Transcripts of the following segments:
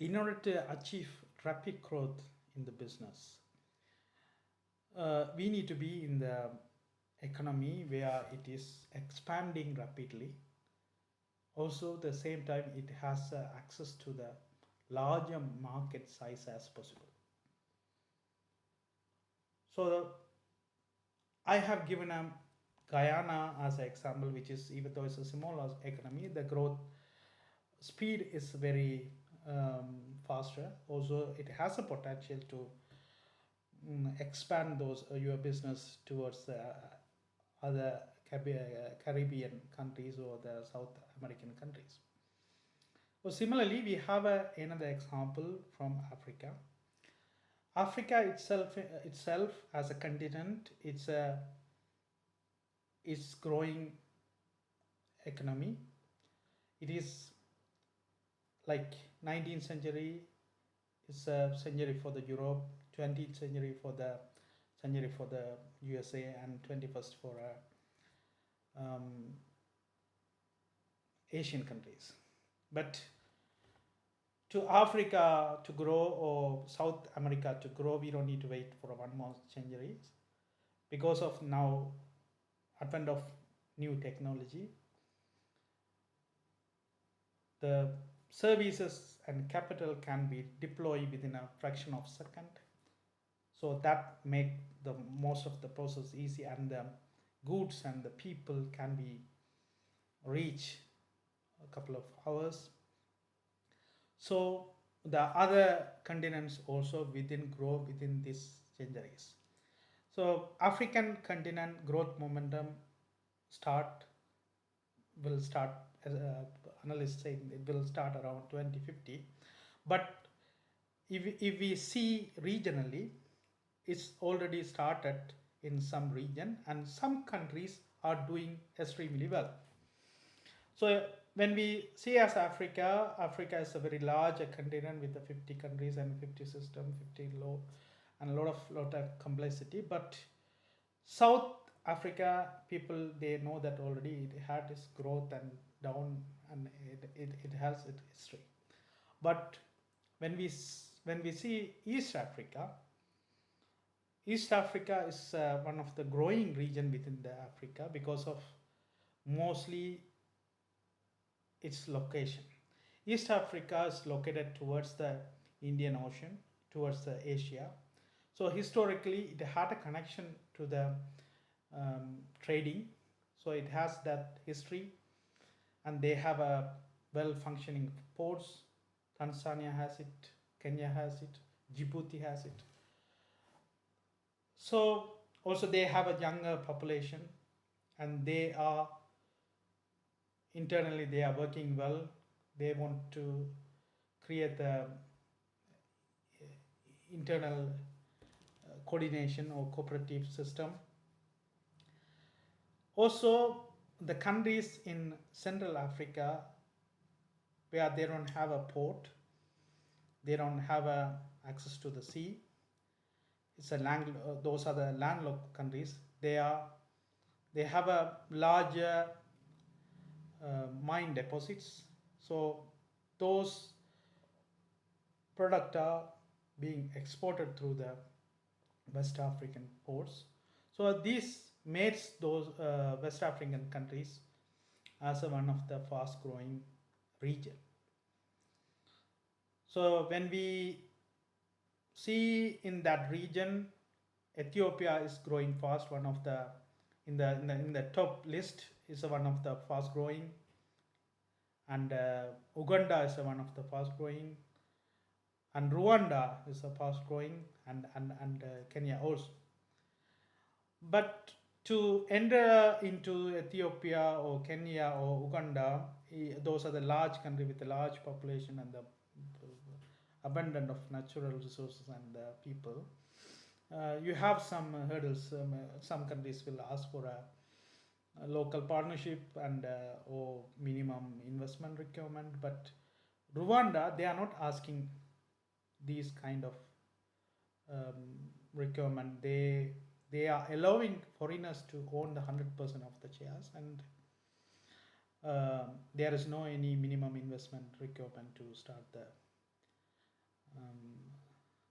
In order to achieve rapid growth in the business, we need to be in the economy where it is expanding rapidly. Also, at the same time, it has access to the larger market size as possible. So, I have given a Guyana as an example, which is, even though it's a small economy, the growth speed is very faster. Also, it has a potential to expand those your business towards other Caribbean countries or the South American countries. So similarly, we have another example from Africa. Africa itself as a continent, it's growing economy. It is like 19th century is a century for the Europe, 20th century for the USA, and 21st for Asian countries. But to Africa to grow or South America to grow, we don't need to wait for one more century because of now advent of new technology. The services and capital can be deployed within a fraction of a second. So that make the most of the process easy, and the goods and the people can be reach a couple of hours. So the other continents also grow within these centuries. So African continent growth momentum start will start, as analysts saying, it will start around 2050. But if we see regionally, it's already started in some region, and some countries are doing extremely well. So when we see as Africa, Africa is a very large continent with the 50 countries and 50 system, 50 law, and a lot of complexity. But South Africa people, they know that already it had its growth and down, and it has its history. But when we see East Africa, East Africa is one of the growing region within the Africa because of mostly its location. East Africa is located towards the Indian Ocean, towards the Asia. So historically, it had a connection to the trading. So it has that history, and they have a well-functioning ports. Tanzania has it, Kenya has it, Djibouti has it. So also they have a younger population, and they are internally they are working well. They want to create the internal coordination or cooperative system. Also, the countries in Central Africa where they don't have a port, they don't have access to the sea. It's a those are the landlocked countries. They have a larger mine deposits. So those products are being exported through the West African ports. So this makes those West African countries as one of the fast growing region. So when we see in that region, Ethiopia is growing fast. One of the in the top list is one of the fast growing, and Uganda is one of the fast growing, and Rwanda is a fast growing, and Kenya also. But to enter into Ethiopia or Kenya or Uganda, those are the large country with a large population and the abundant of natural resources and people. You have some hurdles. Some countries will ask for a local partnership and or minimum investment requirement, but Rwanda, they are not asking these kind of requirement. They are allowing foreigners to own the 100% of the shares, and there is no any minimum investment requirement to start the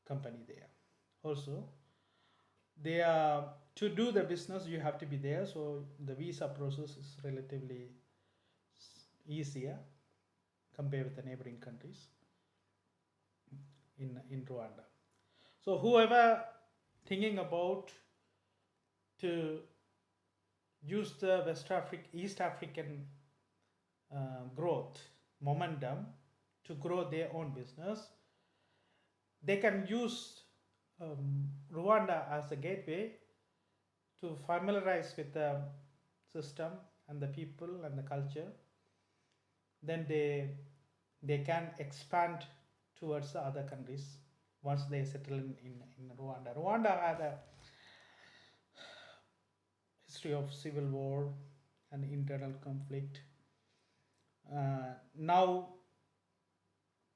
company there. Also, they are to do the business you have to be there, so the visa process is relatively easier compared with the neighboring countries in Rwanda. So whoever thinking about to use the East African growth momentum to grow their own business, they can use Rwanda as a gateway to familiarize with the system and the people and the culture. Then they can expand towards the other countries once they settle in Rwanda. Rwanda had a history of civil war and internal conflict. Now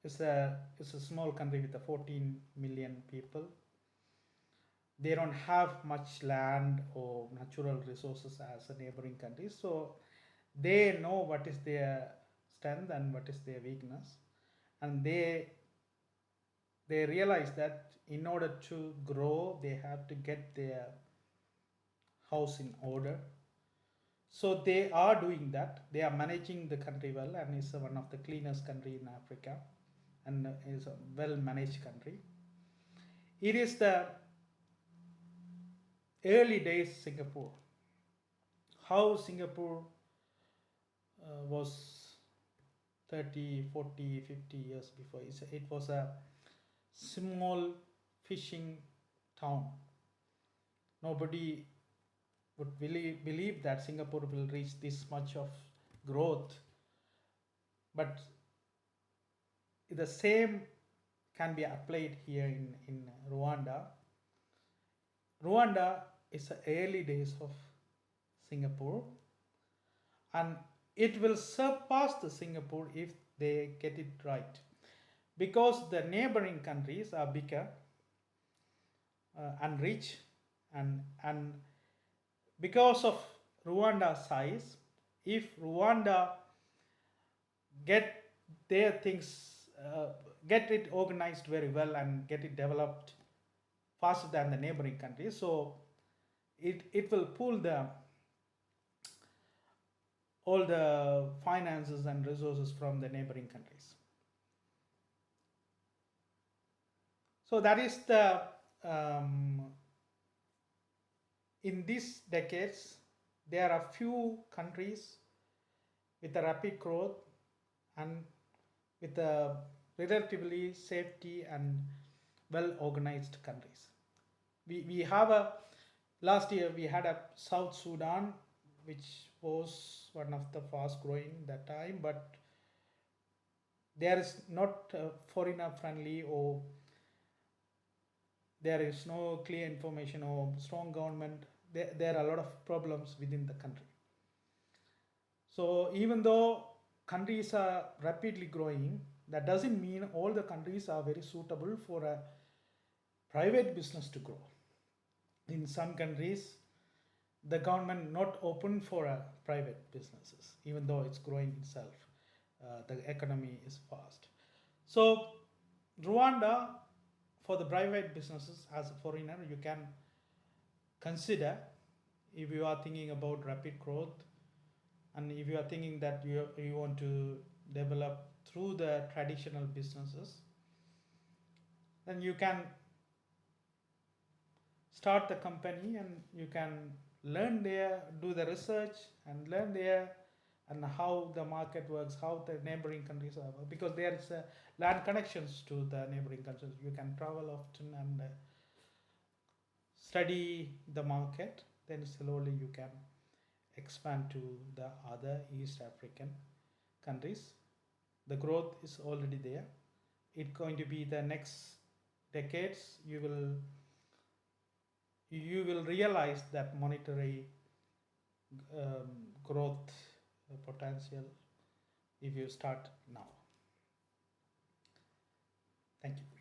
it's a small country with 14 million people. They don't have much land or natural resources as a neighboring country, so they know what is their strength and what is their weakness, and they realize that in order to grow they have to get their house in order. So they are doing that. They are managing the country well, and it's one of the cleanest country in Africa, and is a well managed country. It is the early days Singapore. How Singapore was 30, 40, 50 years before. It was a small fishing town. Nobody would believe that Singapore will reach this much of growth, but the same can be applied here in Rwanda. Rwanda is the early days of Singapore, and it will surpass the Singapore if they get it right, because the neighboring countries are bigger and rich, and because of Rwanda's size, if Rwanda get their things, get it organized very well and get it developed faster than the neighboring countries, so it will pull all the finances and resources from the neighboring countries. So that is the in these decades there are few countries with a rapid growth and with a relatively safety and well organized countries. We have a last year we had a South Sudan, which was one of the fast growing that time, but there is not foreigner friendly, or there is no clear information or strong government. There are a lot of problems within the country. So even though countries are rapidly growing, that doesn't mean all the countries are very suitable for a private business to grow. In some countries, the government not open for private businesses, even though it's growing itself. The economy is fast. So Rwanda, for the private businesses, as a foreigner, you can consider if you are thinking about rapid growth, and if you are thinking that you want to develop through the traditional businesses, then you can start the company and you can learn there, do the research and learn there, and how the market works, how the neighboring countries are, because there is land connections to the neighboring countries. You can travel often and study the market, then slowly you can expand to the other East African countries. The growth is already there. It's going to be the next decades. You will realize that monetary growth potential if you start now. Thank you.